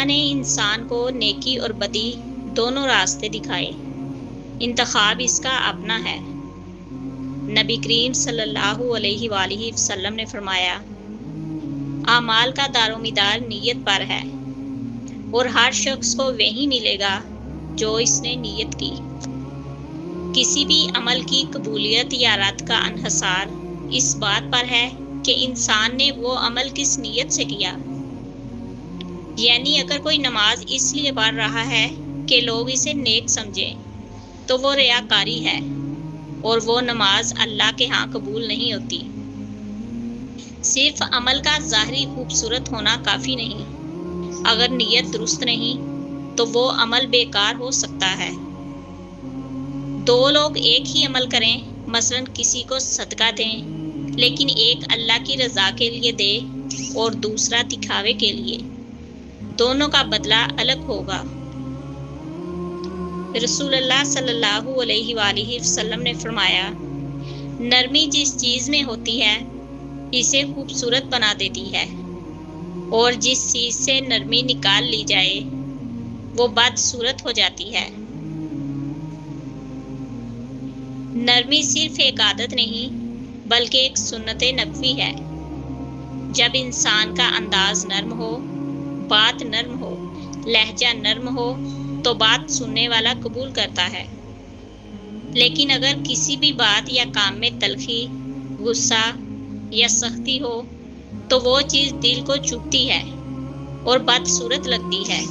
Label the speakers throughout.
Speaker 1: اللہ نے انسان کو نیکی اور بدی دونوں راستے دکھائے، انتخاب اس کا اپنا ہے۔ نبی کریم صلی اللہ علیہ وآلہ وسلم نے فرمایا، اعمال کا دار و مدار نیت پر ہے، اور ہر شخص کو وہی ملے گا جو اس نے نیت کی۔ کسی بھی عمل کی قبولیت یا رد کا انحصار اس بات پر ہے کہ انسان نے وہ عمل کس نیت سے کیا۔ یعنی اگر کوئی نماز اس لیے پڑھ رہا ہے کہ لوگ اسے نیک سمجھیں تو وہ ریاکاری ہے، اور وہ نماز اللہ کے ہاں قبول نہیں ہوتی۔ صرف عمل کا ظاہری خوبصورت ہونا کافی نہیں، اگر نیت درست نہیں تو وہ عمل بیکار ہو سکتا ہے۔ دو لوگ ایک ہی عمل کریں، مثلا کسی کو صدقہ دیں، لیکن ایک اللہ کی رضا کے لیے دے اور دوسرا دکھاوے کے لیے، دونوں کا بدلہ الگ ہوگا۔ رسول اللہ صلی اللہ علیہ وآلہ وسلم نے فرمایا، نرمی جس چیز میں ہوتی ہے اسے خوبصورت بنا دیتی ہے، اور جس چیز سے نرمی نکال لی جائے وہ بدصورت ہو جاتی ہے۔ نرمی صرف ایک عادت نہیں بلکہ ایک سنت نبوی ہے۔ جب انسان کا انداز نرم ہو، بات نرم ہو، لہجہ نرم ہو تو بات سننے والا قبول کرتا ہے۔ لیکن اگر کسی بھی بات یا کام میں تلخی، غصہ یا سختی ہو تو وہ چیز دل کو چبھتی ہے اور بدصورت لگتی ہے۔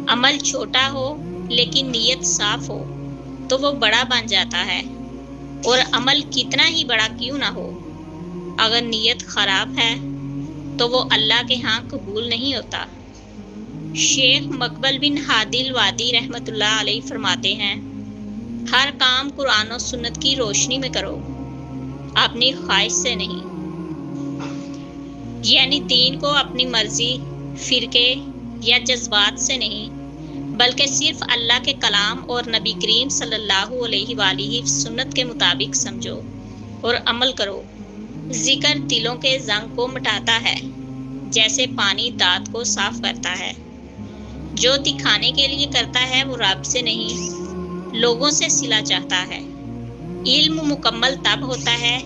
Speaker 1: عمل چھوٹا ہو لیکن نیت صاف ہو تو وہ بڑا بن جاتا ہے، اور عمل کتنا ہی بڑا کیوں نہ ہو، اگر نیت خراب ہے تو وہ اللہ کے ہاں قبول نہیں ہوتا۔ شیخ مقبل بن ہادی الوادی رحمۃ اللہ علیہ فرماتے ہیں، ہر کام قرآن و سنت کی روشنی میں کرو، اپنی خواہش سے نہیں۔ یعنی دین کو اپنی مرضی، فرقے یا جذبات سے نہیں بلکہ صرف اللہ کے کلام اور نبی کریم صلی اللہ علیہ وآلہ سنت کے مطابق سمجھو اور عمل کرو۔ ذکر دلوں کے زنگ کو مٹاتا ہے، جیسے پانی دانت کو صاف کرتا ہے۔ جو دکھانے کے لیے کرتا ہے وہ رب سے نہیں، لوگوں سے صلہ چاہتا ہے۔ علم مکمل تب ہوتا ہے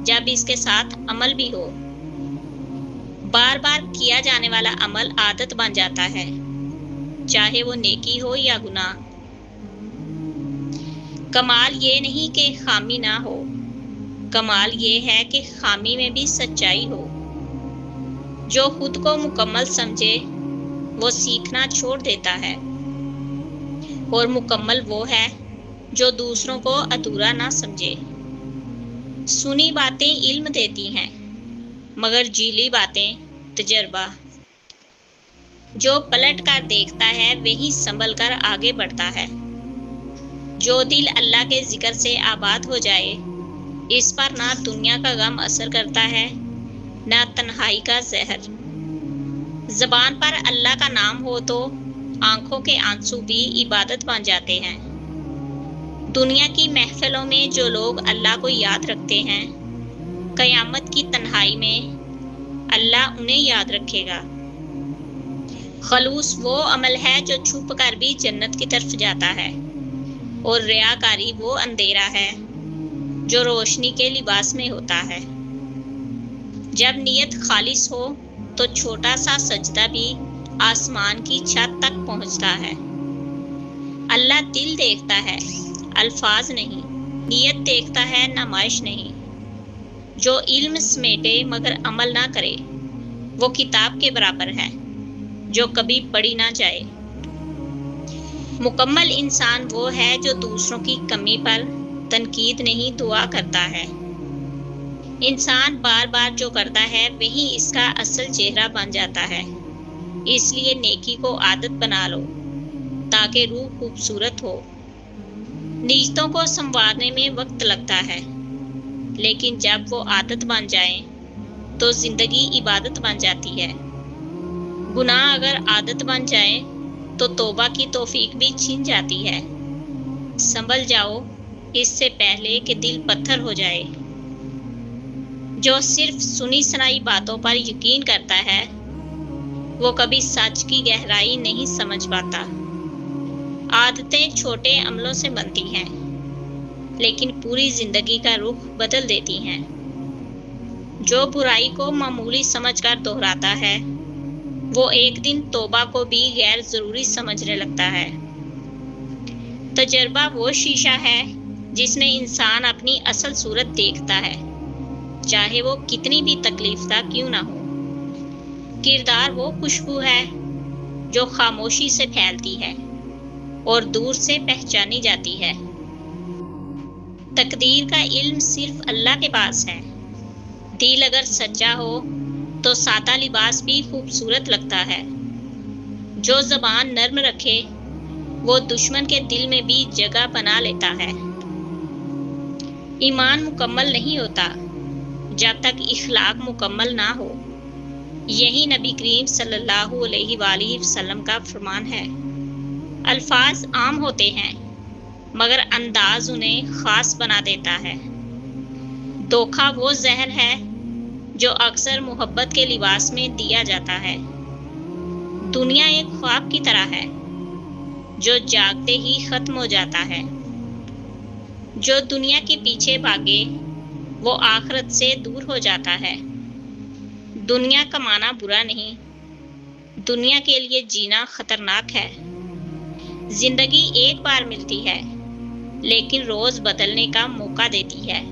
Speaker 1: جب اس کے ساتھ عمل بھی ہو۔ بار بار کیا جانے والا عمل عادت بن جاتا ہے، چاہے وہ نیکی ہو یا گناہ۔ کمال یہ نہیں کہ خامی نہ ہو، کمال یہ ہے کہ خامی میں بھی سچائی ہو۔ جو خود کو مکمل سمجھے وہ سیکھنا چھوڑ دیتا ہے، اور مکمل وہ ہے جو دوسروں کو ادھورا نہ سمجھے۔ سنی باتیں علم دیتی ہیں، مگر جیلی باتیں تجربہ۔ جو پلٹ کر دیکھتا ہے وہی سنبھل کر آگے بڑھتا ہے۔ جو دل اللہ کے ذکر سے آباد ہو جائے، اس پر نہ دنیا کا غم اثر کرتا ہے نہ تنہائی کا زہر۔ زبان پر اللہ کا نام ہو تو آنکھوں کے آنسو بھی عبادت بن جاتے ہیں۔ دنیا کی محفلوں میں جو لوگ اللہ کو یاد رکھتے ہیں، قیامت کی تنہائی میں اللہ انہیں یاد رکھے گا۔ خلوص وہ عمل ہے جو چھپ کر بھی جنت کی طرف جاتا ہے، اور ریاکاری وہ اندھیرا ہے جو روشنی کے لباس میں ہوتا ہے۔ جب نیت خالص ہو تو چھوٹا سا سجدہ بھی آسمان کی چھت تک پہنچتا ہے۔ اللہ دل دیکھتا ہے، الفاظ نہیں۔ نیت دیکھتا ہے، نمائش نہیں۔ جو علم سمیٹے مگر عمل نہ کرے وہ کتاب کے برابر ہے جو کبھی پڑھی نہ جائے۔ مکمل انسان وہ ہے جو دوسروں کی کمی پر تنقید نہیں، دعا کرتا ہے۔ انسان بار بار جو کرتا ہے وہی اس کا اصل چہرہ بن جاتا ہے۔ اس لیے نیکی کو عادت بنا لو تاکہ روح خوبصورت ہو۔ نیتوں کو سنوارنے میں وقت لگتا ہے، لیکن جب وہ عادت بن جائیں تو زندگی عبادت بن جاتی ہے۔ گناہ اگر عادت بن جائیں تو توبہ کی توفیق بھی چھن جاتی ہے۔ سنبھل جاؤ اس سے پہلے کہ دل پتھر ہو جائے۔ جو صرف سنی سنائی باتوں پر یقین کرتا ہے وہ کبھی سچ کی گہرائی نہیں سمجھ پاتا۔ عادتیں چھوٹے عملوں سے بنتی ہیں، لیکن پوری زندگی کا رخ بدل دیتی ہیں۔ جو برائی کو معمولی سمجھ کر دہراتا ہے، وہ ایک دن توبہ کو بھی غیر ضروری سمجھنے لگتا ہے۔ تجربہ وہ شیشہ ہے جس میں انسان اپنی اصل صورت دیکھتا ہے، چاہے وہ کتنی بھی تکلیف دہ کیوں نہ ہو۔ کردار وہ خوشبو ہے جو خاموشی سے پھیلتی ہے اور دور سے پہچانی جاتی ہے۔ تقدیر کا علم صرف اللہ کے پاس ہے۔ دل اگر سچا ہو تو سادہ لباس بھی خوبصورت لگتا ہے۔ جو زبان نرم رکھے وہ دشمن کے دل میں بھی جگہ بنا لیتا ہے۔ ایمان مکمل نہیں ہوتا جب تک اخلاق مکمل نہ ہو۔ یہی نبی کریم صلی اللہ علیہ وآلہ وسلم کا فرمان ہے۔ الفاظ عام ہوتے ہیں مگر انداز انہیں خاص بنا دیتا ہے۔ دھوکہ وہ زہر ہے جو اکثر محبت کے لباس میں دیا جاتا ہے۔ دنیا ایک خواب کی طرح ہے جو جاگتے ہی ختم ہو جاتا ہے۔ جو دنیا کے پیچھے بھاگے وہ آخرت سے دور ہو جاتا ہے۔ دنیا کمانا برا نہیں، دنیا کے لیے جینا خطرناک ہے۔ زندگی ایک بار ملتی ہے لیکن روز بدلنے کا موقع دیتی ہے۔